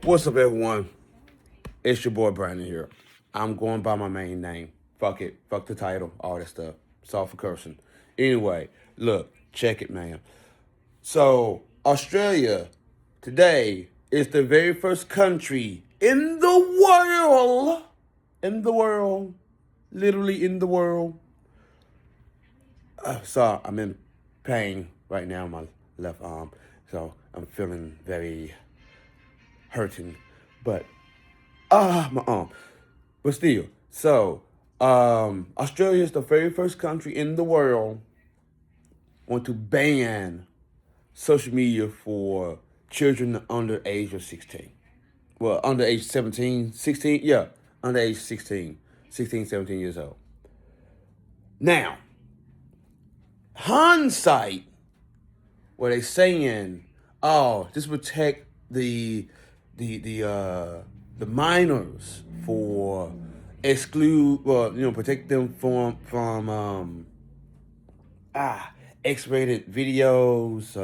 What's up, everyone? It's your boy Brandon here. I'm going by my main name. Fuck it. Fuck the title. All that stuff. Sorry for cursing. Anyway, look, check it, man. So, Australia today is the very first country in the world, literally in the world. Sorry, I'm in pain right now in my left arm. So, I'm feeling very hurting. But my arm. But still, so Australia is the very first country in the world want to ban social media for children under age of 16. Well, under age 17, 16, yeah, under age 16, 16, 17 years old. Now, hindsight, where they saying, oh, this protect the minors for exclude, well, protect them from X-rated videos,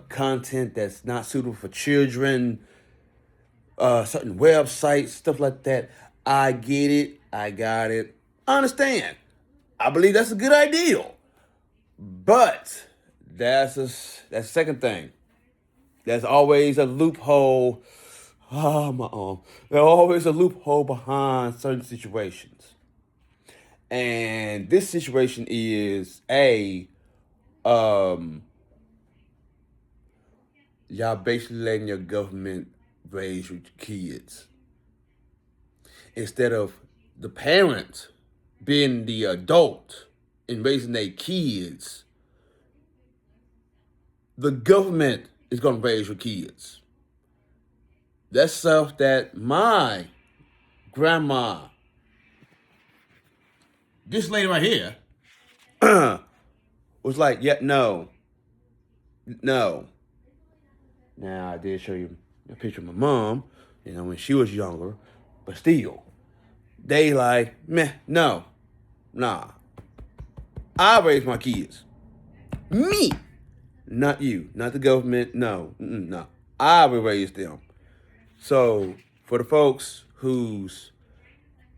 content that's not suitable for children, certain websites, stuff like that. I get it. I got it. I understand. I believe that's a good idea. But that's the second thing. There's always a loophole. Oh, my arm. There's always a loophole behind certain situations. And this situation is y'all basically letting your government raise your kids instead of the parent being the adult and raising their kids. The government is going to raise your kids. That's stuff that my grandma, this lady right here, was like, yeah, no. Now, I did show you a picture of my mom, when she was younger, but still, they like, meh, no, nah. I raise my kids. Me, not you, not the government, no. I will raise them. So, for the folks who's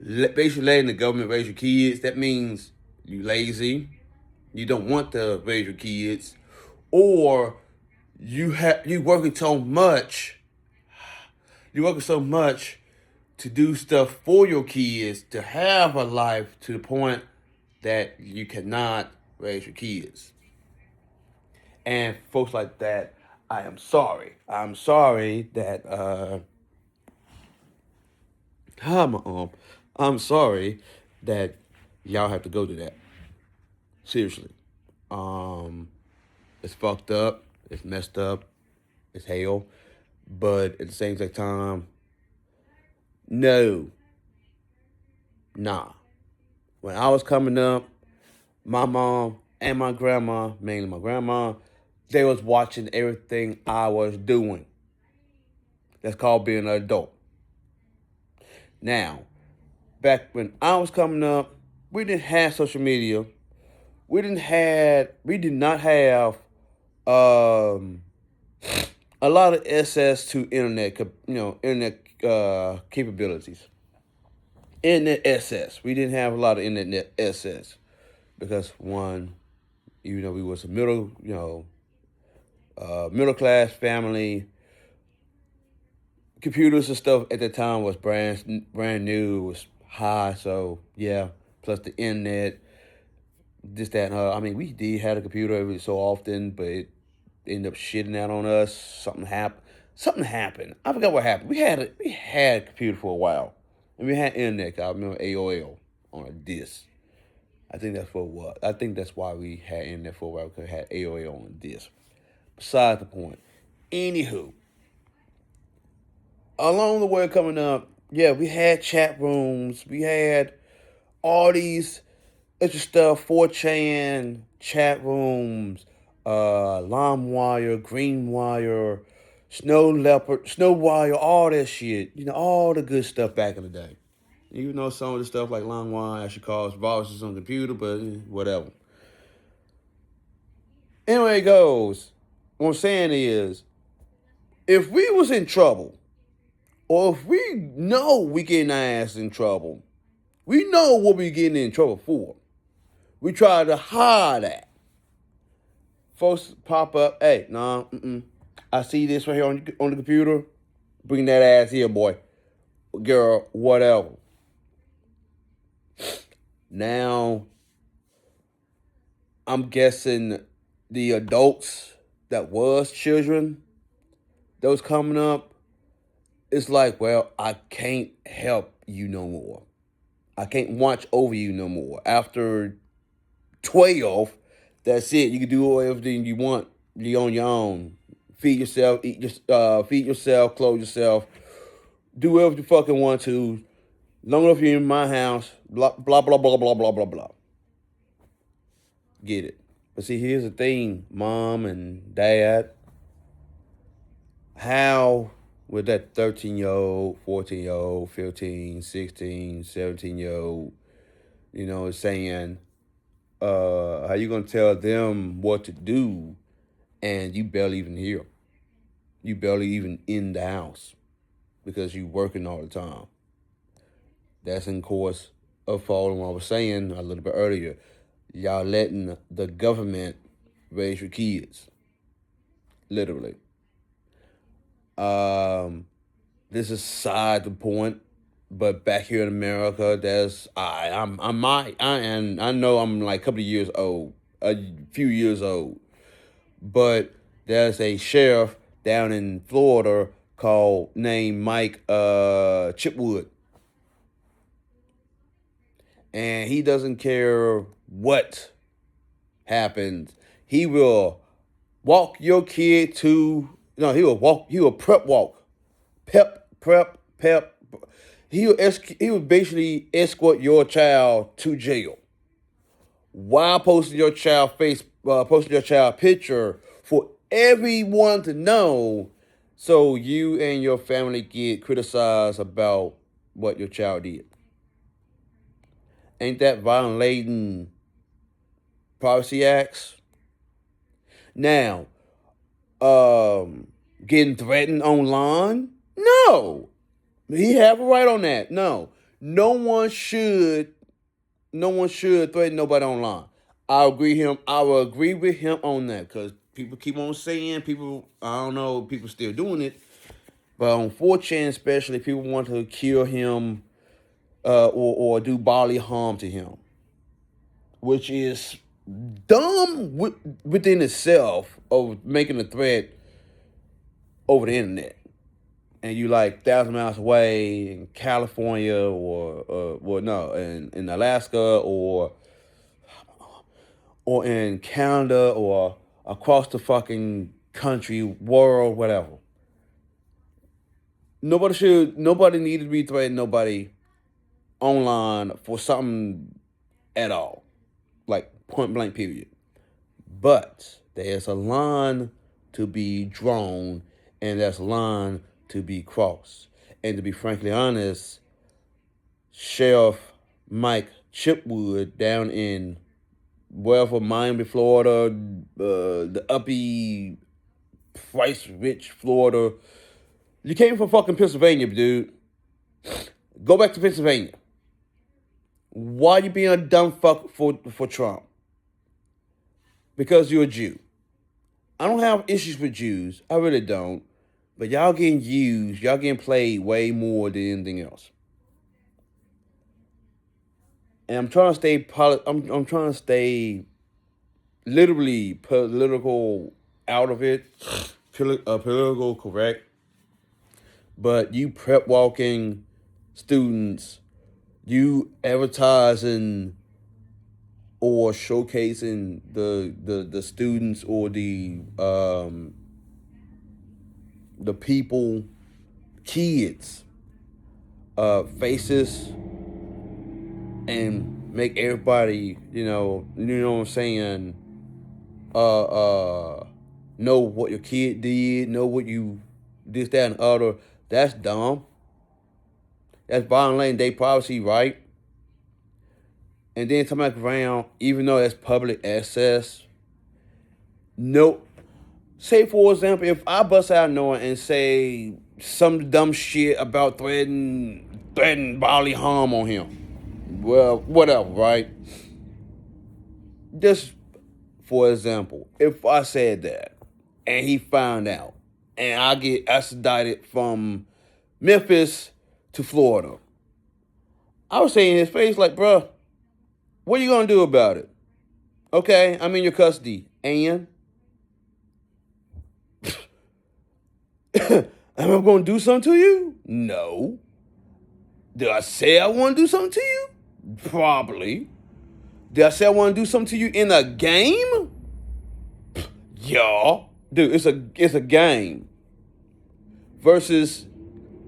basically letting the government raise your kids, that means you lazy, you don't want to raise your kids, or you working so much to do stuff for your kids to have a life to the point that you cannot raise your kids. And folks like that, I am sorry. I'm sorry that my arm. I'm sorry that y'all have to go to that. Seriously. It's fucked up. It's messed up. It's hell. But at the same time, no. Nah. When I was coming up, my mom and my grandma, mainly my grandma, they was watching everything I was doing. That's called being an adult. Now, back when I was coming up, we didn't have social media. We did not have a lot of access to internet capabilities. Internet access. We didn't have a lot of internet access because one, we was a middle class family. Computers and stuff at the time was brand new, was high. So yeah, plus the internet, this, that, and her. I mean, we did have a computer every so often, but it ended up shitting out on us. Something happened. I forgot what happened. We had a computer for a while, and we had internet. I remember AOL on a disc. I think that's what. I think that's why we had internet for a while, because we had AOL on a disc. Besides the point. Anywho, along the way coming up, yeah, we had chat rooms. We had all these extra stuff, 4chan, chat rooms, LimeWire, GreenWire, Snow Leopard, SnowWire, all that shit. All the good stuff back in the day. Even though some of the stuff like LimeWire actually caused viruses on the computer, but whatever. Anyway, it goes. What I'm saying is, if we was in trouble, or if we know we getting our ass in trouble, we know what we getting in trouble for. We try to hide that. Folks pop up, hey, nah, I see this right here on the computer. Bring that ass here, boy. Girl, whatever. Now, I'm guessing the adults that was children, those coming up, it's like, well, I can't help you no more. I can't watch over you no more. After 12, that's it. You can do everything you want. You're on your own. Feed yourself, feed yourself, clothe yourself. Do whatever you fucking want to. Long enough you're in my house. Blah, blah, blah, blah, blah, blah, blah, blah. Get it. But see, here's the thing, mom and dad. How would that 13-year-old, 14-year-old, 15, 16, 17-year-old, saying, how you gonna tell them what to do and you barely even here? You barely even in the house because you working all the time. That's in course of following what I was saying a little bit earlier. Y'all letting the government raise your kids. Literally. This is side the point, but back here in America, I know I'm like a couple of years old, a few years old, but there's a sheriff down in Florida named Mike Chipwood, and he doesn't care what happens. He will walk your kid to. No, he will prep walk. Prep. He will basically escort your child to jail while posting your child picture for everyone to know, so you and your family get criticized about what your child did. Ain't that violating privacy acts? Now, getting threatened online? No. He have a right on that. No. No one should threaten nobody online. I will agree with him on that, because people keep on saying, I don't know, people still doing it, but on 4chan especially, people want to kill him or do bodily harm to him, which is dumb within itself, of making a threat over the internet. And you like 1,000 miles away in California in Alaska or in Canada or across the fucking country, world, whatever. Nobody needs to be threatening nobody online for something at all. Like, point blank, period. But there's a line to be drawn, and there's a line to be crossed. And to be frankly honest, Sheriff Mike Chipwood down in wherever, Miami, Florida, the uppy, price-rich Florida. You came from fucking Pennsylvania, dude. Go back to Pennsylvania. Why you being a dumb fuck for Trump? Because you're a Jew. I don't have issues with Jews. I really don't. But y'all getting used. Y'all getting played way more than anything else. And I'm trying to stay I'm trying to stay literally political out of it. Political correct. But you prep walking students, you advertising or showcasing the students or the people, kids, faces, and make everybody, you know what I'm saying, know what your kid did, know what you this, that, and other. That's dumb. That's violating their privacy, right? And then come back around, even though that's public access. No. Say, for example, if I bust out knowing and say some dumb shit about threatening bodily harm on him. Well, whatever, right? Just for example, if I said that and he found out and I get extradited from Memphis to Florida, I would say in his face, like, bruh, what are you gonna do about it? Okay, I'm in your custody. And am I gonna do something to you? No. Did I say I want to do something to you? Probably. Did I say I want to do something to you in a game? Yeah. Dude, it's a game. Versus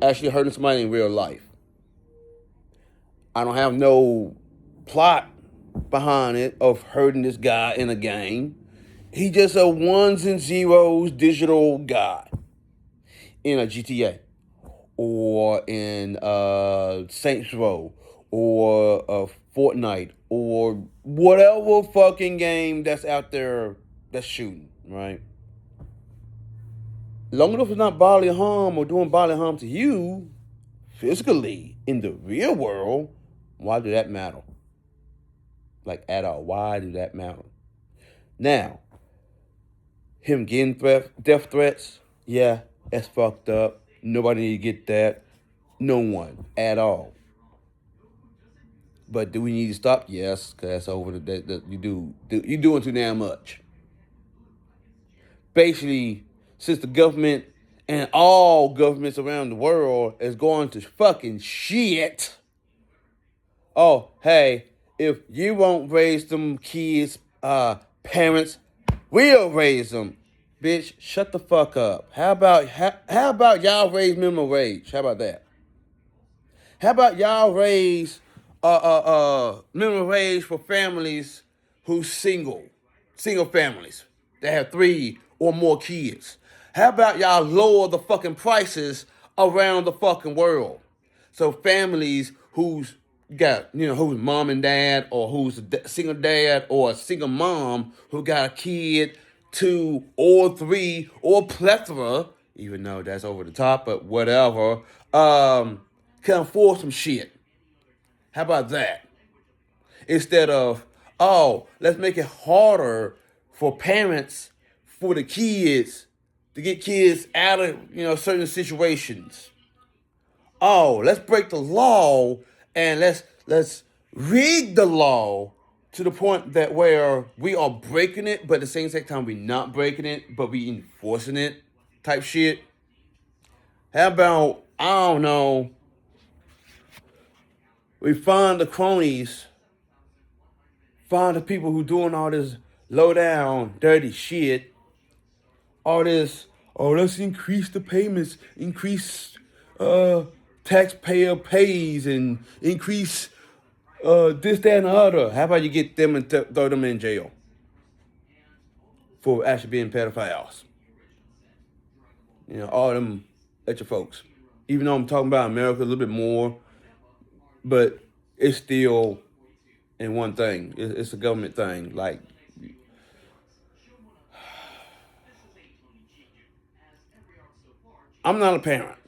actually hurting somebody in real life. I don't have no plot behind it of hurting this guy in a game. He just a ones and zeros digital guy in a GTA or in Saints Row or Fortnite or whatever fucking game that's out there that's shooting, right? Long enough it's not bodily harm or doing bodily harm to you physically in the real world, why do that matter? Like at all, why do that matter? Now, him getting death threats, yeah, that's fucked up. Nobody need to get that. No one at all. But do we need to stop? Yes, because that's over the you're doing too damn much. Basically, since the government and all governments around the world is going to fucking shit. Oh, hey, if you won't raise them kids, parents will raise them. Bitch, shut the fuck up. How about y'all raise minimum wage? How about that? How about y'all raise minimum wage for families who's single families that have 3 or more kids? How about y'all lower the fucking prices around the fucking world? So families who's who's mom and dad, or who's a single dad or a single mom who got a kid, 2 or 3 or plethora, even though that's over the top, but whatever, can afford some shit. How about that? Instead of, oh, let's make it harder for parents, for the kids, to get kids out of, certain situations. Oh, let's break the law and let's rig the law to the point that where we are breaking it, but at the same time we're not breaking it, but we enforcing it type shit. How about, I don't know, we find the cronies, find the people who doing all this low down, dirty shit, all this, oh, let's increase the payments, increase taxpayer pays, and increase this, that, and the other. How about you get them and throw them in jail for actually being pedophiles? All them at your folks. Even though I'm talking about America a little bit more, but it's still in one thing. It's a government thing. Like, I'm not a parent,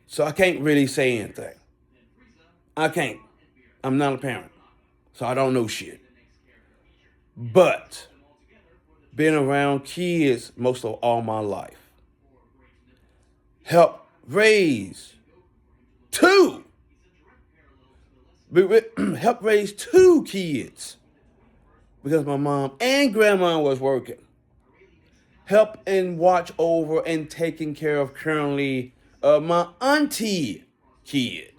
so I can't really say anything. I can't. I'm not a parent, so I don't know shit. But been around kids most of all my life. Help raise 2. Help raise 2 kids because my mom and grandma was working. Help and watch over and taking care of currently my auntie kid.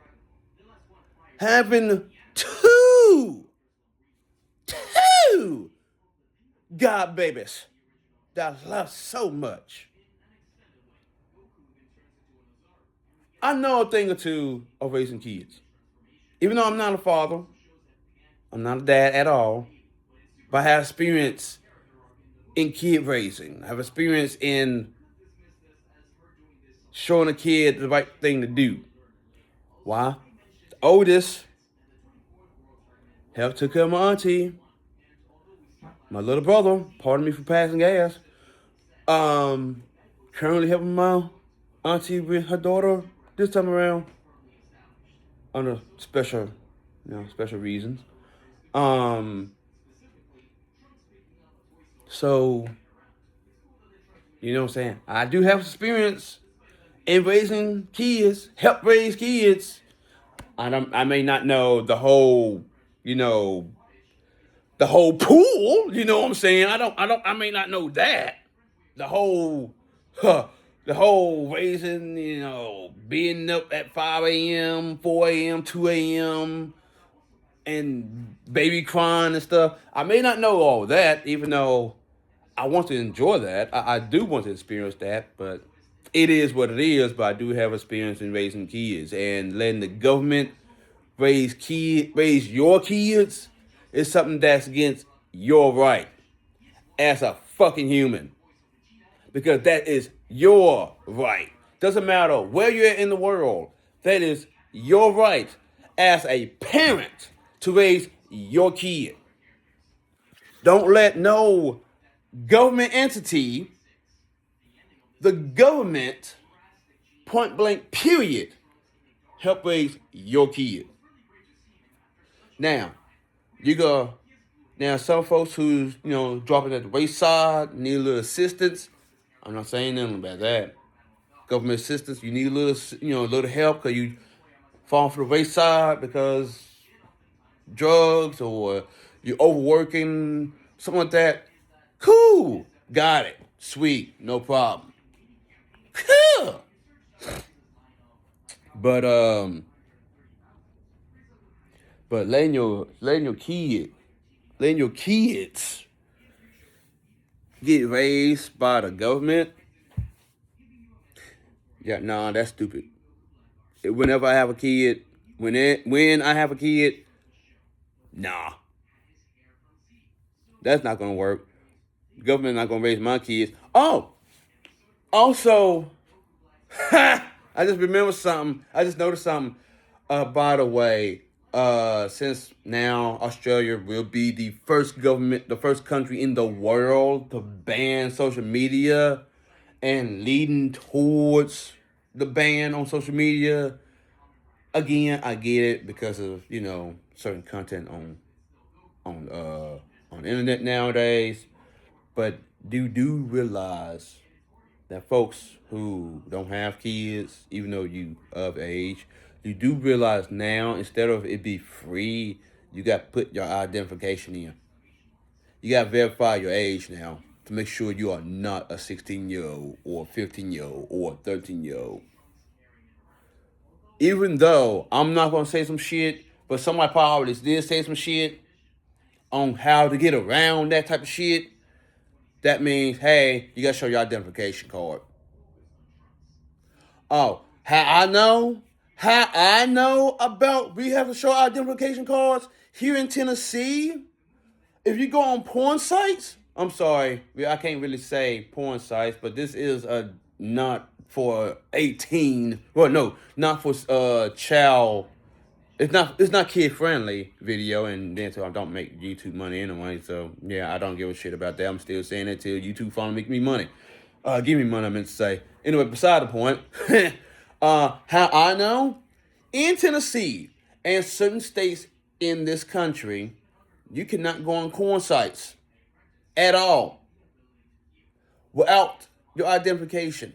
Having 2 god babies that I love so much. I know a thing or two of raising kids. Even though I'm not a father, I'm not a dad at all, but I have experience in kid raising. I have experience in showing a kid the right thing to do. Why? The oldest helped take care of my auntie. My little brother, pardon me for passing gas, currently helping my auntie with her daughter this time around under special, special reasons. So you know what I'm saying? I do have experience in raising kids, help raise kids. I may not know the whole, the whole pool. You know what I'm saying? I may not know that. The whole, the whole raising, being up at 5 a.m., 4 a.m., 2 a.m., and baby crying and stuff. I may not know all that, even though I want to enjoy that. I do want to experience that, but it is what it is. But I do have experience in raising kids, and letting the government raise your kids is something that's against your right as a fucking human, because that is your right. Doesn't matter where you're in the world. That is your right as a parent to raise your kid. Don't let no government entity, the government, point blank period, help raise your kid. Now, some folks who's, dropping at the wayside, need a little assistance. I'm not saying nothing about that. Government assistance, you need a little help because you fall for the wayside because drugs or you're overworking, something like that. Cool. Got it. Sweet. No problem. Cool. But letting your kids get raised by the government, that's stupid. Whenever I have a kid, when I have a kid, that's not gonna work. The government not gonna raise my kids. Oh, also, I just remember something. I just noticed something. By the way, since now Australia will be the first country in the world to ban social media and leading towards the ban on social media. Again, I get it because of certain content on the internet nowadays, but do realize that folks who don't have kids, even though you of age, you do realize now, instead of it be free, you got to put your identification in. You got to verify your age now to make sure you are not a 16-year-old or 15-year-old or 13-year-old. Even though I'm not going to say some shit, but somebody probably did say some shit on how to get around that type of shit. That means, hey, you got to show your identification card. Oh, how I know about we have to show identification cards here in Tennessee? If you go on porn sites, I'm sorry, I can't really say porn sites, but this is not for 18. Well, no, not for child. It's not kid friendly video, and then so I don't make YouTube money anyway. So yeah, I don't give a shit about that. I'm still saying it till YouTube finally make me money. Give me money, I meant to say. Anyway, beside the point. How I know, in Tennessee and certain states in this country, you cannot go on porn sites at all without your identification.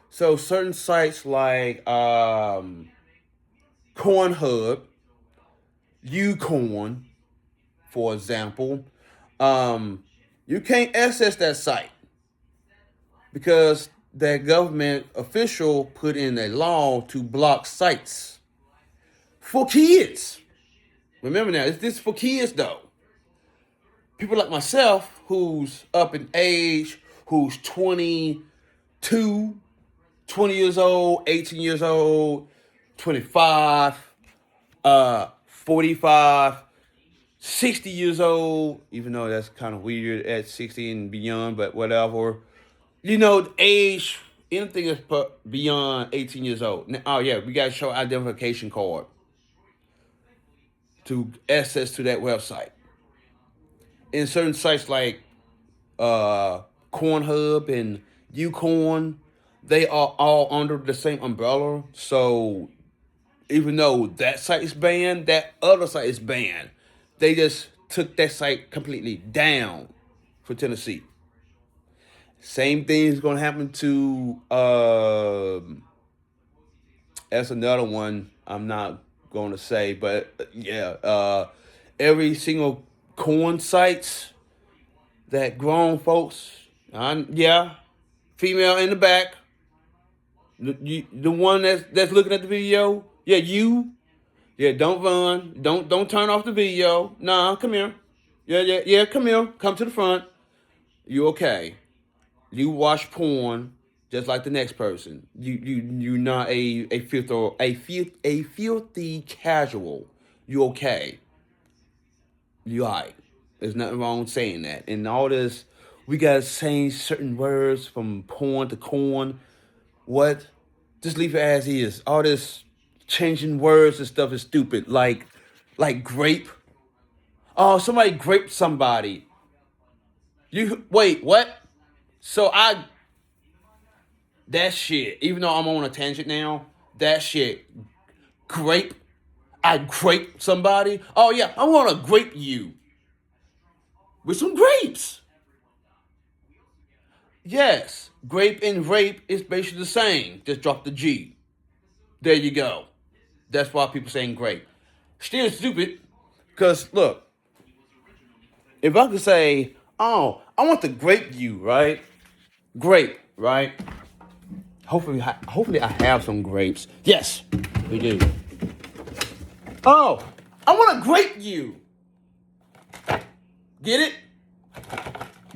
So certain sites like Pornhub, YouCorn, for example, you can't access that site because that government official put in a law to block sites for kids. Remember now, this is for kids though. People like myself who's up in age, who's 22, 20 years old, 18 years old, 25, 45, 60 years old, even though that's kind of weird at 60 and beyond, but whatever. Age, anything is beyond 18 years old. Now, we got to show identification card to access to that website. In certain sites like Pornhub and YouCorn, they are all under the same umbrella. So even though that site is banned, that other site is banned. They just took that site completely down for Tennessee. Same thing is going to happen to that's another one I'm not going to say, but yeah, every single corn sites that grown folks, yeah, female in the back, the one that's looking at the video, yeah, yeah, don't run, don't turn off the video, nah, come here, yeah, come here, come to the front, you okay? You watch porn just like the next person. You're not a filthy casual. You okay? You alright? There's nothing wrong with saying that. And all this, we gotta change certain words from porn to corn. What? Just leave it as is. All this changing words and stuff is stupid. Like grape. Oh, somebody graped somebody. You wait, what? So that shit, even though I'm on a tangent now, that shit, grape, I grape somebody. Oh yeah, I want to grape you with some grapes. Yes, grape and rape is basically the same. Just drop the G. There you go. That's why people saying grape. Still stupid, because look, if I could say, oh, I want to grape you, right? Grape, right? Hopefully I have some grapes. Yes, we do. Oh, I want to grape you. Get it?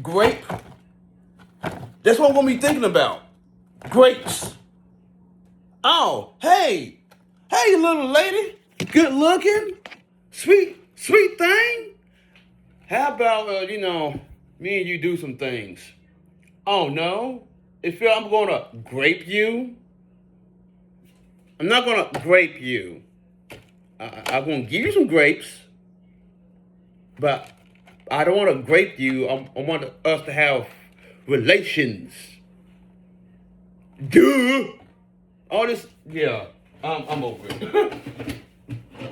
Grape. That's what I'm going to be thinking about. Grapes. Oh, hey, little lady. Good looking. Sweet thing. How about, me and you do some things? Oh, no. If I'm going to grape you, I'm not going to grape you. I'm going to give you some grapes, but I don't want to grape you. I want us to have relations. Duh. All this, yeah. I'm over it.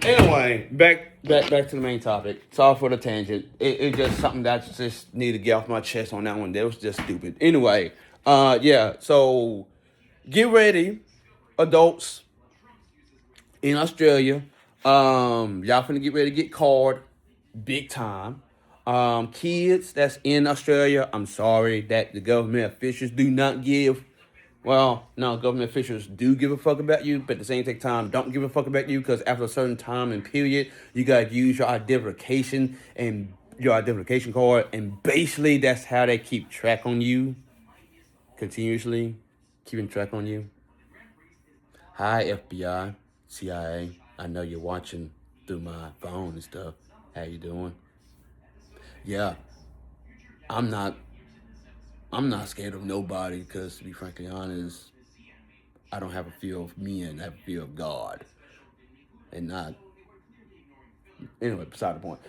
Anyway, back to the main topic. Sorry for the tangent. It's just something that I just need to get off my chest on that one. That was just stupid. Anyway, yeah. So get ready, adults in Australia. Y'all finna get ready to get carded big time. Kids that's in Australia, I'm sorry that the government officials do not give. Well, no, government officials do give a fuck about you, but at the same time, don't give a fuck about you, because after a certain time and period, you gotta use your identification and your identification card, and basically that's how they keep track on you, continuously keeping track on you. Hi, FBI, CIA. I know you're watching through my phone and stuff. How you doing? Yeah, I'm not scared of nobody, because to be frankly honest, I don't have a fear of men. I have a fear of God, and not. Anyway, beside the point.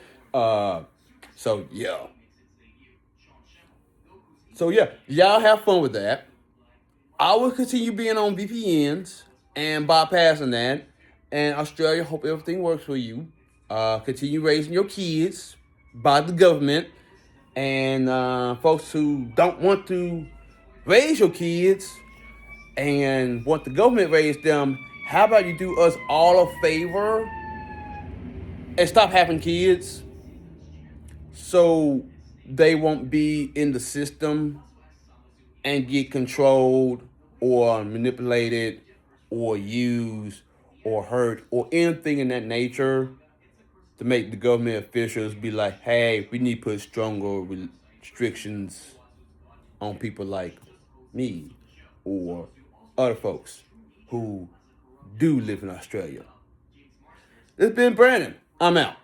So yeah. So yeah, y'all have fun with that. I will continue being on VPNs and bypassing that. And Australia, hope everything works for you. Continue raising your kids by the government. And folks who don't want to raise your kids and want the government raise them, how about you do us all a favor and stop having kids so they won't be in the system and get controlled or manipulated or used or hurt or anything in that nature, to make the government officials be like, hey, we need to put stronger restrictions on people like me or other folks who do live in Australia. It's been Brandon. I'm out.